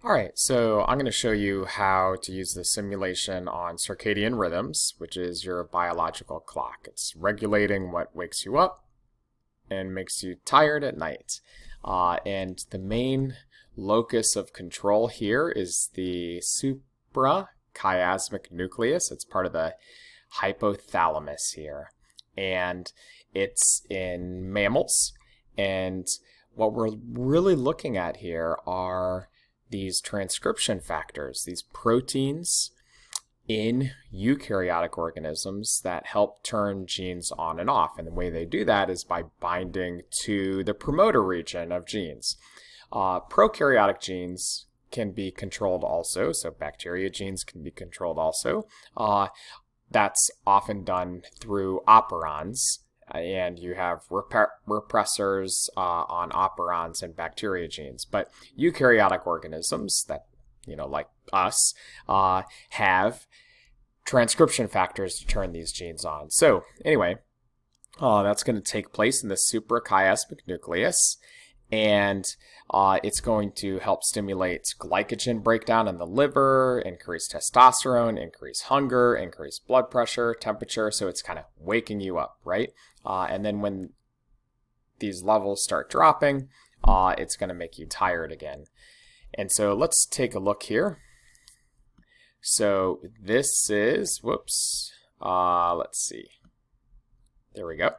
All right, so I'm going to show you how to use the simulation on circadian rhythms, which is your biological clock. It's regulating what wakes you up and makes you tired at night. And the main locus of control here is the suprachiasmatic nucleus. It's part of the hypothalamus here. And it's in mammals. And what we're really looking at here are these transcription factors, these proteins in eukaryotic organisms that help turn genes on and off. And the way they do that is by binding to the promoter region of genes. Prokaryotic genes can be controlled also, so bacteria genes can be controlled also. That's often done through operons. And you have repressors on operons and bacteria genes. But eukaryotic organisms that, like us, have transcription factors to turn these genes on. So anyway, that's going to take place in the suprachiasmatic nucleus. And it's going to help stimulate glycogen breakdown in the liver, increase testosterone, increase hunger, increase blood pressure, temperature. So it's kind of waking you up, right? And then when these levels start dropping, it's going to make you tired again. And so let's take a look here. So this is, let's see. There we go.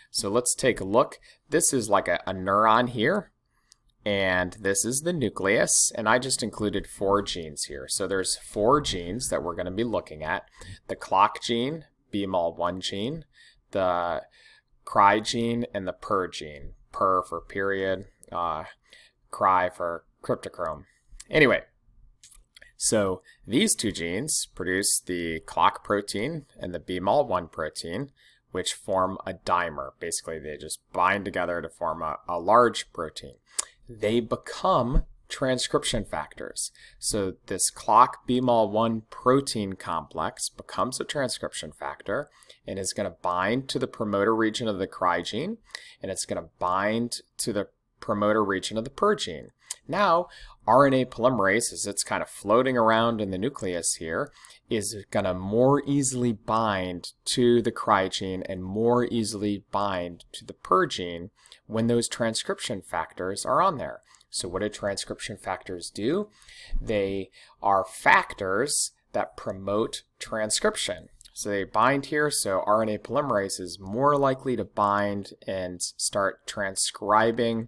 So let's take a look. This is like a neuron here, and this is the nucleus, and I just included 4 genes here. So there's 4 genes that we're going to be looking at. The clock gene, BMAL1 gene, the cry gene, and the per gene. Per for period, cry for cryptochrome. Anyway, so these 2 genes produce the clock protein and the BMAL1 protein, which form a dimer. Basically, they just bind together to form a large protein. They become transcription factors. So this clock BMAL1 protein complex becomes a transcription factor and is going to bind to the promoter region of the cry gene, and it's going to bind to the promoter region of the per gene. Now, RNA polymerase, as it's kind of floating around in the nucleus here, is going to more easily bind to the cry gene and more easily bind to the per gene when those transcription factors are on there. So what do transcription factors do? They are factors that promote transcription. So they bind here, so RNA polymerase is more likely to bind and start transcribing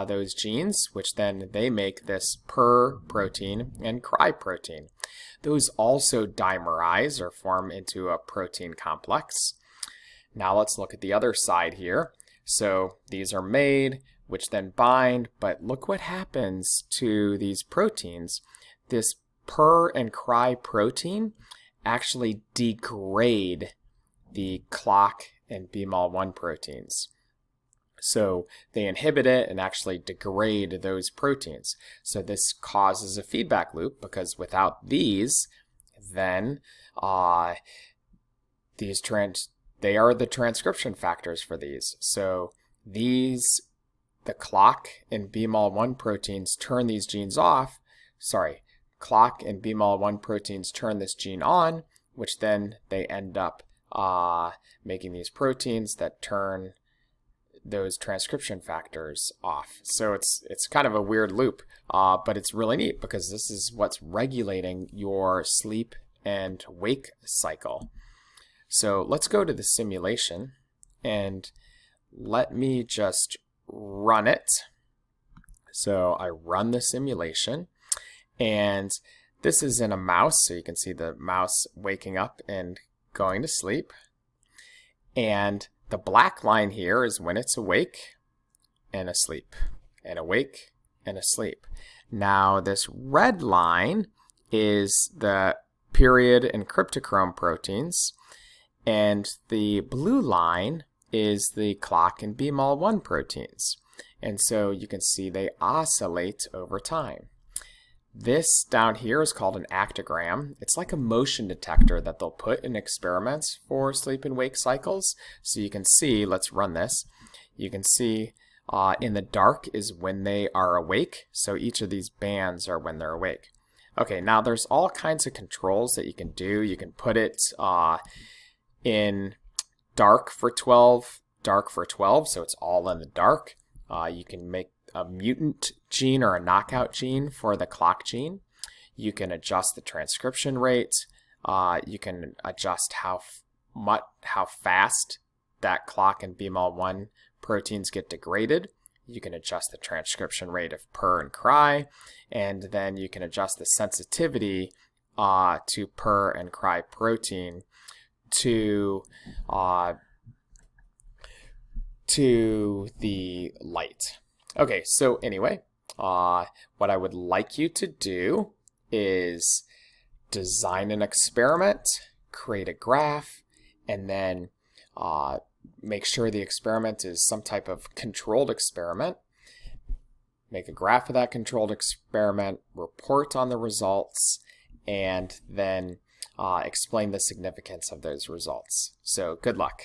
those genes, which then they make this per protein and cry protein. Those also dimerize or form into a protein complex. Now let's look at the other side here. So these are made, which then bind, but look what happens to these proteins. This per and cry protein actually degrade the clock and BMAL1 proteins. So they inhibit it and actually degrade those proteins. So this causes a feedback loop, because without these, then they are the transcription factors for these. So the clock and BMAL1 proteins turn these genes off. Clock and BMAL1 proteins turn this gene on, which then they end up making these proteins that turn those transcription factors off. So it's kind of a weird loop, but it's really neat because this is what's regulating your sleep and wake cycle. So let's go to the simulation and let me just run it. So I run the simulation, and this is in a mouse, so you can see the mouse waking up and going to sleep. And the black line here is when it's awake and asleep, and awake and asleep. Now this red line is the period and cryptochrome proteins, and the blue line is the clock and BMAL1 proteins. And so you can see they oscillate over time. This down here is called an actogram. It's like a motion detector that they'll put in experiments for sleep and wake cycles. So you can see, let's run this. You can see in the dark is when they are awake. So each of these bands are when they're awake. Okay, now there's all kinds of controls that you can do. You can put it in dark for 12, so it's all in the dark. You can make a mutant gene or a knockout gene for the clock gene. You can adjust the transcription rate. You can adjust how fast that clock and BMAL1 proteins get degraded. You can adjust the transcription rate of purr and cry, and then you can adjust the sensitivity to purr and cry protein to the light. Okay, so anyway, what I would like you to do is design an experiment, create a graph, and then make sure the experiment is some type of controlled experiment. Make a graph of that controlled experiment, report on the results, and then explain the significance of those results. So good luck.